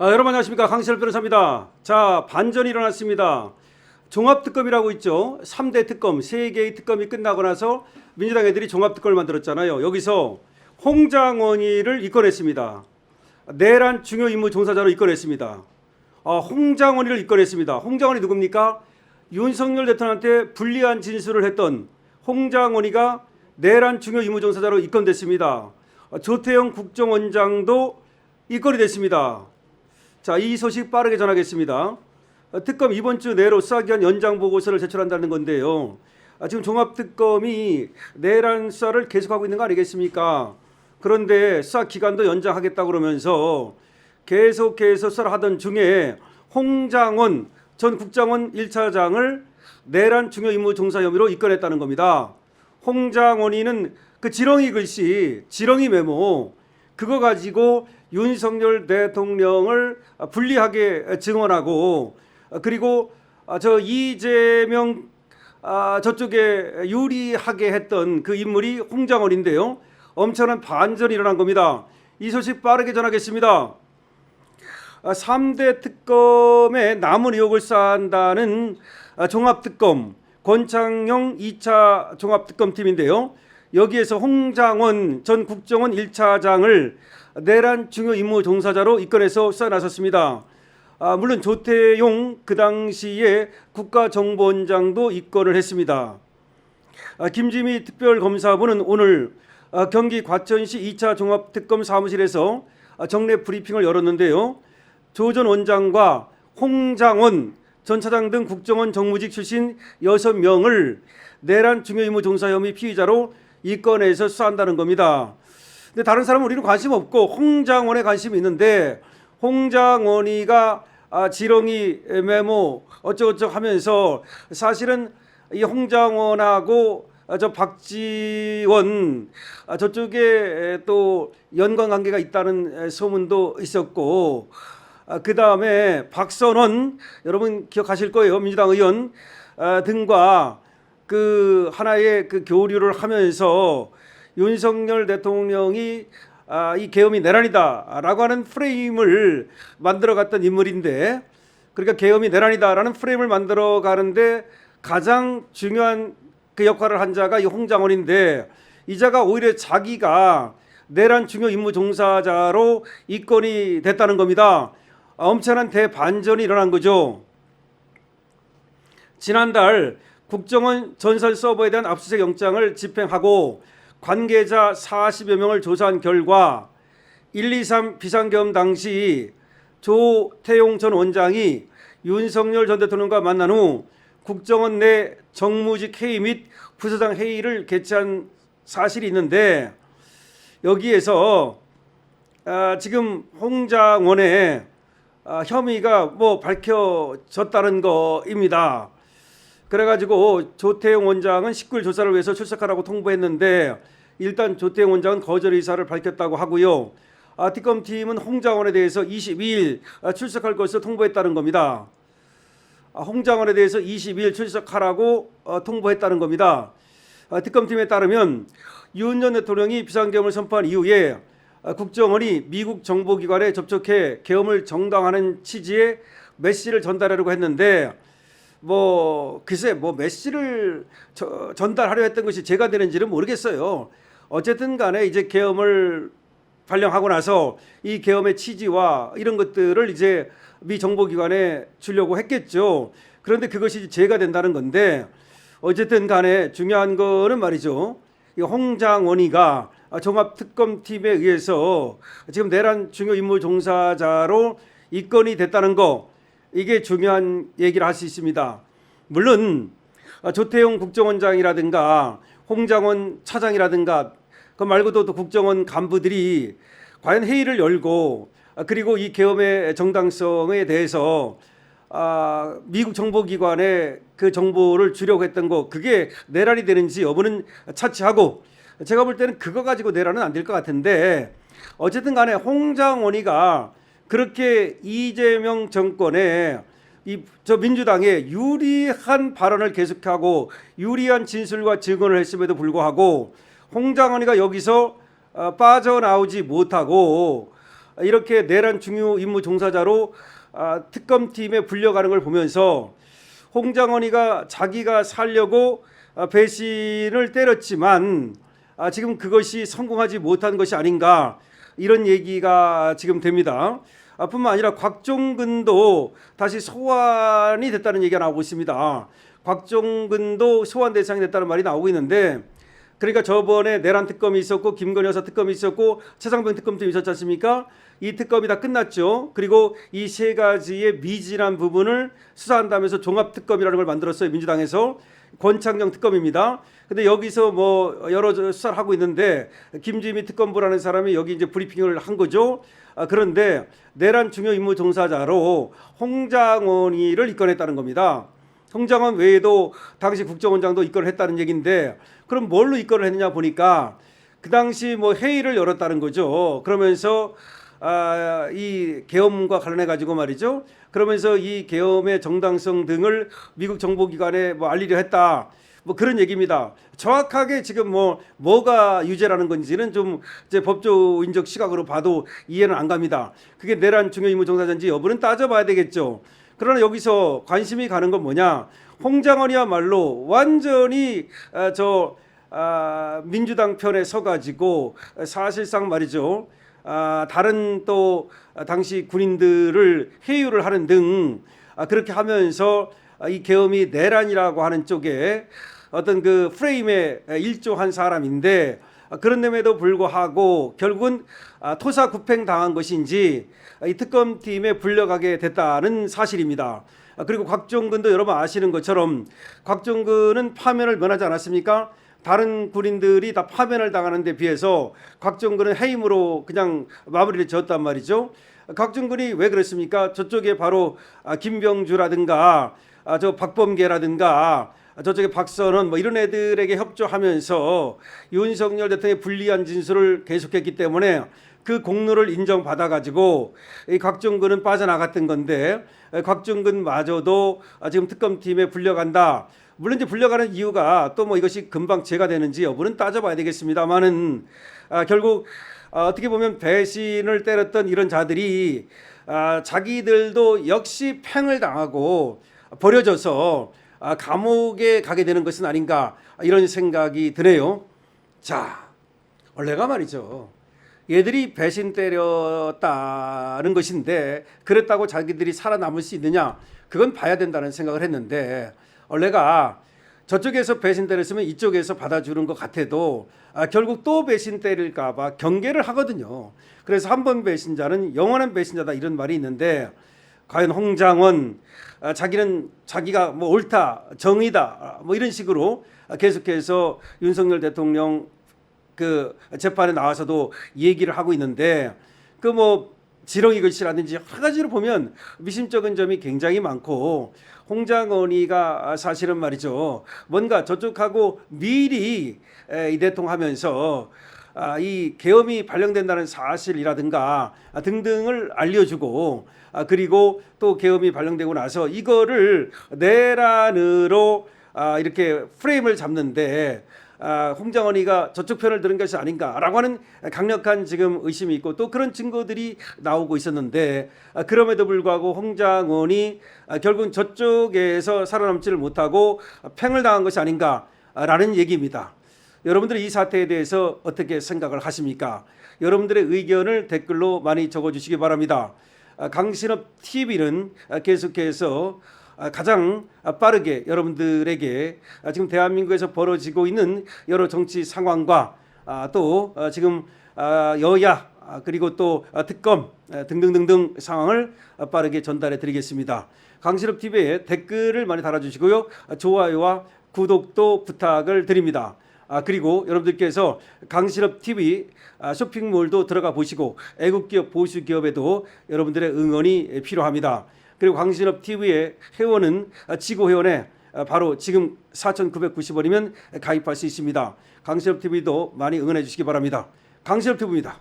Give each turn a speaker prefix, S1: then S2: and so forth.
S1: 여러분 안녕하십니까, 강시열 변호사입니다. 자, 반전이 일어났습니다. 종합특검이라고 있죠. 3대 특검, 3개의 특검이 끝나고 나서 민주당 애들이 종합특검을 만들었잖아요. 여기서 홍장원이를 입건했습니다. 내란 중요 임무 종사자로 입건했습니다. 홍장원이를 입건했습니다. 홍장원이 누굽니까? 윤석열 대통령한테 불리한 진술을 했던 홍장원이가 내란 중요 임무 종사자로 입건됐습니다. 조태영 국정원장도 입건이 됐습니다. 자, 이 소식 빠르게 전하겠습니다. 특검 이번 주 내로 수사기한 연장 보고서를 제출한다는 건데요. 지금 종합특검이 내란 수사를 계속하고 있는 거 아니겠습니까? 그런데 수사 기간도 연장하겠다 그러면서 계속해서 수사를 하던 중에 홍장원 전 국정원 1차장을 내란 중요 임무 종사 혐의로 입건했다는 겁니다. 홍장원이는 그 지렁이 글씨, 지렁이 메모 그거 가지고 윤석열 대통령을 불리하게 증언하고, 그리고 저 이재명 저쪽에 유리하게 했던 그 인물이 홍장원인데요. 엄청난 반전이 일어난 겁니다. 이 소식 빠르게 전하겠습니다. 3대 특검의 남은 의혹을 쌓는다는 종합특검 권창용 2차 종합특검팀인데요. 여기에서 홍장원 전 국정원 1차장을 내란 중요 임무 종사자로 입건해서 수사에 나섰습니다. 물론 조태용 그 당시에 국가정보원장도 입건을 했습니다. 김지미 특별검사부는 오늘 경기 과천시 2차 종합특검 사무실에서 정례 브리핑을 열었는데요. 조 전 원장과 홍장원 전 차장 등 국정원 정무직 출신 6명을 내란 중요 임무 종사 혐의 피의자로 입건해서 수사한다는 겁니다. 근데 다른 사람은 우리는 관심 없고 홍장원에 관심이 있는데, 홍장원이가 지렁이 메모 어쩌고저쩌고 하면서 사실은 이 홍장원하고 저 박지원 저쪽에 또 연관관계가 있다는 소문도 있었고, 그 다음에 박선원 여러분 기억하실 거예요. 민주당 의원 등과 그 하나의 그 교류를 하면서 윤석열 대통령이 이 계엄이 내란이다라고 하는 프레임을 만들어갔던 인물인데, 그러니까 계엄이 내란이다라는 프레임을 만들어가는데 가장 중요한 그 역할을 한 자가 이 홍장원인데, 이 자가 오히려 자기가 내란 중요 임무 종사자로 입건이 됐다는 겁니다. 엄청난 대반전이 일어난 거죠. 지난달 국정원 전산 서버에 대한 압수수색 영장을 집행하고 관계자 40여 명을 조사한 결과 123 비상계엄 당시 조태용 전 원장이 윤석열 전 대통령과 만난 후 국정원 내 정무직 회의 및 부서장 회의를 개최한 사실이 있는데, 여기에서 지금 홍장원의 혐의가 뭐 밝혀졌다는 거입니다. 그래가지고 조태용 원장은 식구일 조사를 위해서 출석하라고 통보했는데, 일단 조태용 원장은 거절 의사를 밝혔다고 하고요. 특검팀은 홍장원에 대해서 22일 출석할 것을 통보했다는 겁니다. 홍장원에 대해서 22일 출석하라고 통보했다는 겁니다. 특검팀에 따르면 윤 전 대통령이 비상계엄을 선포한 이후에 국정원이 미국 정보기관에 접촉해 계엄을 정당화하는 취지의 메시지를 전달하려고 했는데, 글쎄 메시지를 전달하려 했던 것이 제가 되는지는 모르겠어요. 어쨌든 간에 이제 계엄을 발령하고 나서 이 계엄의 취지와 이런 것들을 이제 미 정보기관에 주려고 했겠죠. 그런데 그것이 제가 된다는 건데, 어쨌든 간에 중요한 거는 말이죠. 이 홍장원이가 종합특검팀에 의해서 지금 내란 중요 임무 종사자로 입건이 됐다는 거, 이게 중요한 얘기를 할 수 있습니다. 물론 조태용 국정원장이라든가 홍장원 차장이라든가 그 말고도 또 국정원 간부들이 과연 회의를 열고, 그리고 이 계엄의 정당성에 대해서 미국 정보기관에 그 정보를 주려고 했던 거, 그게 내란이 되는지 여부는 차치하고, 제가 볼 때는 그거 가지고 내란은 안 될 것 같은데, 어쨌든 간에 홍장원이가 그렇게 이재명 정권에 저 민주당에 유리한 발언을 계속하고 유리한 진술과 증언을 했음에도 불구하고 홍장원이가 여기서 빠져나오지 못하고 이렇게 내란 중요 임무 종사자로 특검팀에 불려가는 걸 보면서 홍장원이가 자기가 살려고 배신을 때렸지만 지금 그것이 성공하지 못한 것이 아닌가, 이런 얘기가 지금 됩니다. 뿐만 아니라 곽종근도 다시 소환이 됐다는 얘기가 나오고 있습니다. 곽종근도 소환 대상이 됐다는 말이 나오고 있는데, 그러니까 저번에 내란 특검이 있었고 김건희 여사 특검이 있었고 최상병 특검도 있었지 않습니까? 이 특검이 다 끝났죠. 그리고 이 세 가지의 미진한 부분을 수사한다면서 종합특검이라는 걸 만들었어요. 민주당에서. 권창정 특검입니다. 근데 여기서 뭐 여러 수사를 하고 있는데 김지미 특검부라는 사람이 여기 이제 브리핑을 한 거죠. 그런데 내란 중요 임무 종사자로 홍장원이를 입건했다는 겁니다. 홍장원 외에도 당시 국정원장도 입건을 했다는 얘기인데, 그럼 뭘로 입건을 했느냐 보니까 그 당시 뭐 회의를 열었다는 거죠. 그러면서 이 계엄과 관련해 가지고 말이죠. 그러면서 이 계엄의 정당성 등을 미국 정보기관에 뭐 알리려 했다, 뭐 그런 얘기입니다. 정확하게 지금 뭐가 유죄라는 건지는 좀 이제 법조인적 시각으로 봐도 이해는 안 갑니다. 그게 내란 중요 임무 종사자인지 여부는 따져봐야 되겠죠. 그러나 여기서 관심이 가는 건 뭐냐? 홍장원이야말로 완전히 민주당 편에 서가지고 사실상 말이죠. 다른 또 당시 군인들을 회유를 하는 등 그렇게 하면서 이 계엄이 내란이라고 하는 쪽에 어떤 그 프레임에 일조한 사람인데, 그런데도 불구하고 결국은 토사구팽 당한 것인지 이 특검팀에 불려가게 됐다는 사실입니다. 그리고 곽종근도 여러분 아시는 것처럼 곽종근은 파면을 면하지 않았습니까? 다른 군인들이 다 파면을 당하는 데 비해서 곽종근은 해임으로 그냥 마무리를 지었단 말이죠. 곽종근이 왜 그랬습니까? 저쪽에 바로 김병주라든가 저 박범계라든가 저쪽에 박선원 뭐 이런 애들에게 협조하면서 윤석열 대통령의 불리한 진술을 계속했기 때문에 그 공로를 인정받아가지고 이 곽종근은 빠져나갔던 건데, 곽종근마저도 지금 특검팀에 불려간다. 물론 이제 불려가는 이유가 또 뭐 이것이 금방 제가 되는지 여부는 따져봐야 되겠습니다만은 결국 어떻게 보면 배신을 때렸던 이런 자들이 자기들도 역시 팽을 당하고 버려져서 감옥에 가게 되는 것은 아닌가, 이런 생각이 드네요. 자, 원래가 말이죠. 얘들이 배신 때렸다는 것인데 그랬다고 자기들이 살아남을 수 있느냐, 그건 봐야 된다는 생각을 했는데, 원래가 저쪽에서 배신 때렸으면 이쪽에서 받아주는 것 같아도 결국 또 배신 때릴까 봐 경계를 하거든요. 그래서 한 번 배신자는 영원한 배신자다, 이런 말이 있는데, 과연 홍장원 자기는 자기가 뭐 옳다, 정의다, 뭐 이런 식으로 계속해서 윤석열 대통령 그 재판에 나와서도 얘기를 하고 있는데, 그 뭐 지렁이 글씨라든지 여러 가지로 보면 미심쩍은 점이 굉장히 많고, 홍장원이가 사실은 말이죠, 뭔가 저쪽하고 미리 이대통하면서 이 계엄이 발령된다는 사실이라든가 등등을 알려주고, 그리고 또 계엄이 발령되고 나서 이거를 내란으로 이렇게 프레임을 잡는데 홍장원이가 저쪽 편을 들은 것이 아닌가라고 하는 강력한 지금 의심이 있고, 또 그런 증거들이 나오고 있었는데, 그럼에도 불구하고 홍장원이 결국은 저쪽에서 살아남지를 못하고 팽을 당한 것이 아닌가라는 얘기입니다. 여러분들이 이 사태에 대해서 어떻게 생각을 하십니까? 여러분들의 의견을 댓글로 많이 적어주시기 바랍니다. 강신업 TV는 계속해서 가장 빠르게 여러분들에게 지금 대한민국에서 벌어지고 있는 여러 정치 상황과 또 지금 여야 그리고 또 특검 등등등등 상황을 빠르게 전달해 드리겠습니다. 강신업 TV에 댓글을 많이 달아주시고요. 좋아요와 구독도 부탁을 드립니다. 그리고 여러분들께서 강신업 TV 쇼핑몰도 들어가 보시고 애국기업 보수기업에도 여러분들의 응원이 필요합니다. 그리고 강신업 TV의 회원은 지구 회원에 바로 지금 4,990원이면 가입할 수 있습니다. 강신업 TV도 많이 응원해 주시기 바랍니다. 강신업 TV입니다.